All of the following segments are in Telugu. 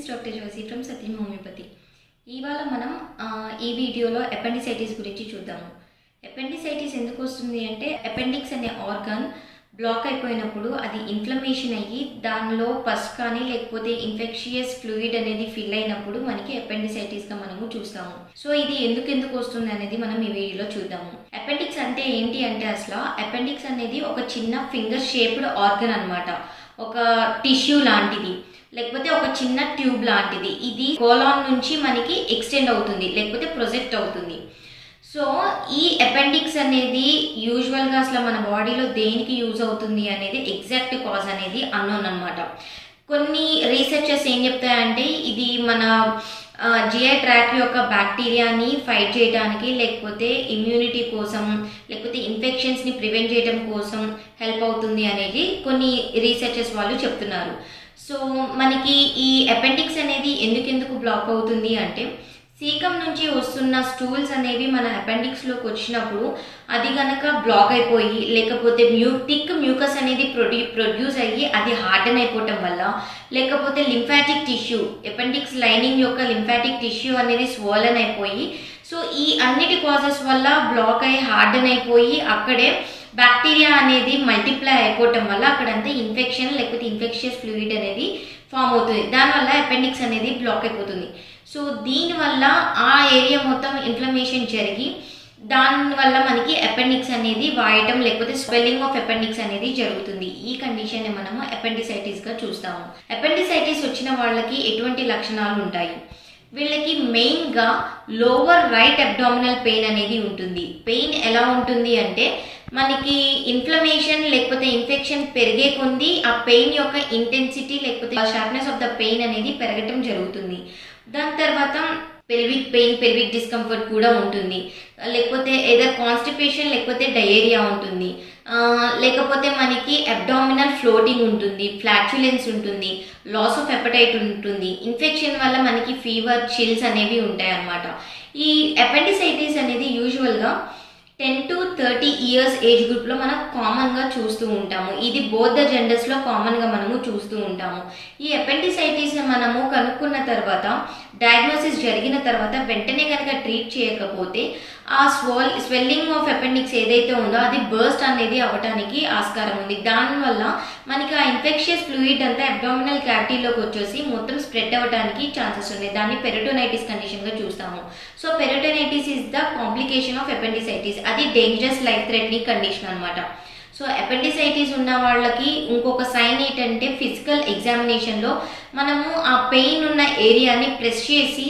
is Dr. Josie from Satyam Homeopathy. ఇవాళ మనం ఈ వీడియోలో అపెండిసైటిస్ గురించి చూద్దాము. అపెండిసైటిస్ ఎందుకు వస్తుంది అంటే అపెండిక్స్ అనే ఆర్గాన్ బ్లాక్ అయిపోయినప్పుడు అది ఇన్ఫ్లమేషన్ అయ్యి దానిలో పస్ కానీ లేకపోతే ఇన్ఫెక్షియస్ ఫ్లూయిడ్ అనేది ఫిల్ అయినప్పుడు మనకి అపెండిసైటిస్గా మనము చూస్తాము. సో ఇది ఎందుకు వస్తుంది అనేది మనం ఈ వీడియోలో చూద్దాము. అపెండిక్స్ అంటే ఏంటి అంటే అసలు అపెండిక్స్ అనేది ఒక చిన్న ఫింగర్ షేప్డ్ ఆర్గన్ అన్నమాట. ఒక టిష్యూ లాంటిది లేకపోతే ఒక చిన్న ట్యూబ్ లాంటిది. ఇది కోలాన్ నుంచి మనకి ఎక్స్టెండ్ అవుతుంది లేకపోతే ప్రొజెక్ట్ అవుతుంది. సో ఈ అపెండిక్స్ అనేది యూజువల్గా అసలు మన బాడీలో దేనికి యూజ్ అవుతుంది అనేది ఎగ్జాక్ట్ కాజ్ అనేది అన్నోన్ అనమాట. కొన్ని రీసెర్చర్స్ ఏం చెప్తాయంటే ఇది మన జిఐ ట్రాక్ యొక్క బ్యాక్టీరియాని ఫైట్ చేయడానికి లేకపోతే ఇమ్యూనిటీ కోసం లేకపోతే ఇన్ఫెక్షన్స్ని ప్రివెంట్ చేయడం కోసం హెల్ప్ అవుతుంది అనేది కొన్ని రీసెర్చర్స్ వాళ్ళు చెప్తున్నారు. సో మనకి ఈ అపెండిక్స్ అనేది ఎందుకు బ్లాక్ అవుతుంది అంటే సీకం నుంచి వస్తున్న స్టూల్స్ అనేవి మన అపెండిక్స్లోకి వచ్చినప్పుడు అది కనుక బ్లాక్ అయిపోయి లేకపోతే థిక్ మ్యూకస్ అనేది ప్రొడ్యూస్ అయ్యి అది హార్డన్ అయిపోవటం వల్ల లేకపోతే లింఫాటిక్ టిష్యూ అపెండిక్స్ లైనింగ్ యొక్క లింఫాటిక్ టిష్యూ అనేది స్వోలన్ అయిపోయి సో ఈ అన్నిటి కాజెస్ వల్ల బ్లాక్ అయ్యి హార్డన్ అయిపోయి అక్కడే బ్యాక్టీరియా అనేది మల్టిప్లై అయిపోవటం వల్ల అక్కడంతా ఇన్ఫెక్షన్ లేకపోతే ఇన్ఫెక్షియస్ ఫ్లూయిడ్ అనేది ఫామ్ అవుతుంది. దానివల్ల అపెండిక్స్ అనేది బ్లాక్ అయిపోతుంది. సో దీనివల్ల ఆ ఏరియా మొత్తం ఇన్ఫ్లమేషన్ జరిగి దానివల్ల మనకి అపెండిక్స్ అనేది వాయటం లేకపోతే స్వెల్లింగ్ ఆఫ్ అపెండిక్స్ అనేది జరుగుతుంది. ఈ కండిషన్ మనము అపెండిసైటిస్గా చూస్తాము. అపెండిసైటిస్ వచ్చిన వాళ్ళకి ఎటువంటి లక్షణాలు ఉంటాయి? వీళ్ళకి మెయిన్గా లోవర్ రైట్ అబ్డామినల్ పెయిన్ అనేది ఉంటుంది. పెయిన్ ఎలా ఉంటుంది అంటే మనకి ఇన్ఫ్లమేషన్ లేకపోతే ఇన్ఫెక్షన్ పెరిగే కొద్దీ ఆ పెయిన్ యొక్క ఇంటెన్సిటీ లేకపోతే షార్ప్నెస్ ఆఫ్ ద పెయిన్ అనేది పెరగటం జరుగుతుంది. దాని తర్వాత పెల్విక్ డిస్కంఫర్ట్ కూడా ఉంటుంది. లేకపోతే ఏదో కాన్స్టిపేషన్ లేకపోతే డయేరియా ఉంటుంది. లేకపోతే మనకి అబ్డామినల్ ఫ్లోటింగ్ ఉంటుంది, ఫ్లాక్చులెన్స్ ఉంటుంది, లాస్ ఆఫ్ ఎపటైట్ ఉంటుంది. ఇన్ఫెక్షన్ వల్ల మనకి ఫీవర్, చిల్స్ అనేవి ఉంటాయి అన్నమాట. ఈ అపెండిసైటిస్ అనేది యూజువల్గా 10 to 30 ఇయర్స్ ఏజ్ గ్రూప్లో మనం కామన్గా చూస్తూ ఉంటాము. ఇది బోత్ ద జెండర్స్లో కామన్గా మనము చూస్తూ ఉంటాము. ఈ అపెండిసైటిస్ మనము కనుక్కున్న తర్వాత డయాగ్నోసిస్ జరిగిన తర్వాత వెంటనే కనుక ట్రీట్ చేయకపోతే ఆ స్వెల్లింగ్ ఆఫ్ అపెండిక్స్ ఏదైతే ఉందో అది బర్స్ట్ అనేది అవ్వడానికి ఆస్కారం ఉంది. దానివల్ల మనకి ఆ ఇన్ఫెక్షియస్ ఫ్లూయిడ్ అంతా అబ్డామినల్ క్యావిటీలోకి వచ్చేసి మొత్తం స్ప్రెడ్ అవ్వడానికి ఛాన్సెస్ ఉన్నాయి. దాన్ని పెరిటోనైటిస్ కండిషన్గా చూస్తాము. So peritonitis is the complication of appendicitis. అది డేంజరస్ లైఫ్ థ్రెటనింగ్ కండిషన్ అనమాట. సో అపెండిసైటిస్ ఉన్న వాళ్ళకి ఇంకొక సైన్ ఏంటంటే ఫిజికల్ ఎగ్జామినేషన్లో మనము ఆ పెయిన్ ఉన్న ఏరియాని ప్రెస్ చేసి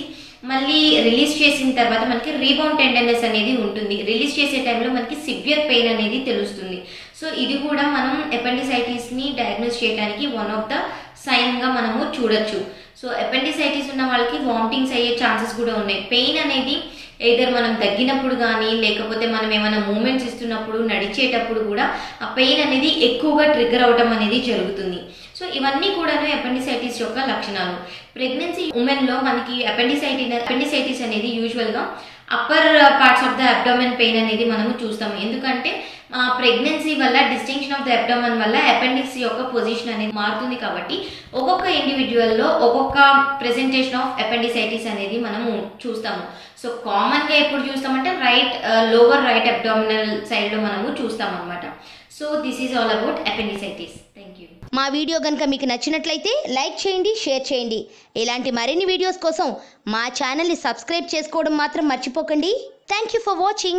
మళ్ళీ రిలీజ్ చేసిన తర్వాత మనకి రీబౌండ్ టెండర్నెస్ అనేది ఉంటుంది. రిలీజ్ చేసే టైంలో మనకి సివియర్ పెయిన్ అనేది తెలుస్తుంది. సో ఇది కూడా మనం అపెండిసైటిస్ని డయాగ్నోస్ చేయడానికి వన్ ఆఫ్ ద సైన్గా మనము చూడొచ్చు. సో అపెండిసైటిస్ ఉన్న వాళ్ళకి వామిటింగ్స్ అయ్యే ఛాన్సెస్ కూడా ఉన్నాయి. పెయిన్ అనేది ఏదర్ మనం తగ్గినప్పుడు కానీ లేకపోతే మనం ఏమైనా మూమెంట్స్ ఇస్తున్నప్పుడు నడిచేటప్పుడు కూడా ఆ పెయిన్ అనేది ఎక్కువగా ట్రిగ్గర్ అవటం అనేది జరుగుతుంది. సో ఇవన్నీ కూడా అపెండిసైటిస్ యొక్క లక్షణాలు. ప్రెగ్నెన్సీ ఉమెన్లో మనకి అపెండిసైటిస్ అనేది యూజువల్గా upper parts of the abdomen pain అనేది మనము చూస్తాము. ఎందుకంటే ప్రెగ్నెన్సీ వల్ల డిస్టింక్షన్ ఆఫ్ ద అబ్డామెన్ వల్ల అపెండిక్స్ యొక్క పొజిషన్ అనేది మారుతుంది. కాబట్టి ఒక్కొక్క ఇండివిజువల్లో ఒక్కొక్క ప్రెజెంటేషన్ ఆఫ్ అపెండిసైటిస్ అనేది మనము చూస్తాము. సో కామన్గా ఎప్పుడు చూస్తామంటే లోవర్ రైట్ అబ్డామినల్ సైడ్లో మనము చూస్తాం అనమాట. So this is all about appendicitis. Thank you. మా వీడియో కనుక మీకు నచ్చినట్లయితే లైక్ చేయండి, షేర్ చేయండి. ఇలాంటి మరిన్ని వీడియోస్ కోసం మా ఛానల్ని సబ్స్క్రైబ్ చేసుకోవడం మాత్రం మర్చిపోకండి. Thank you for watching.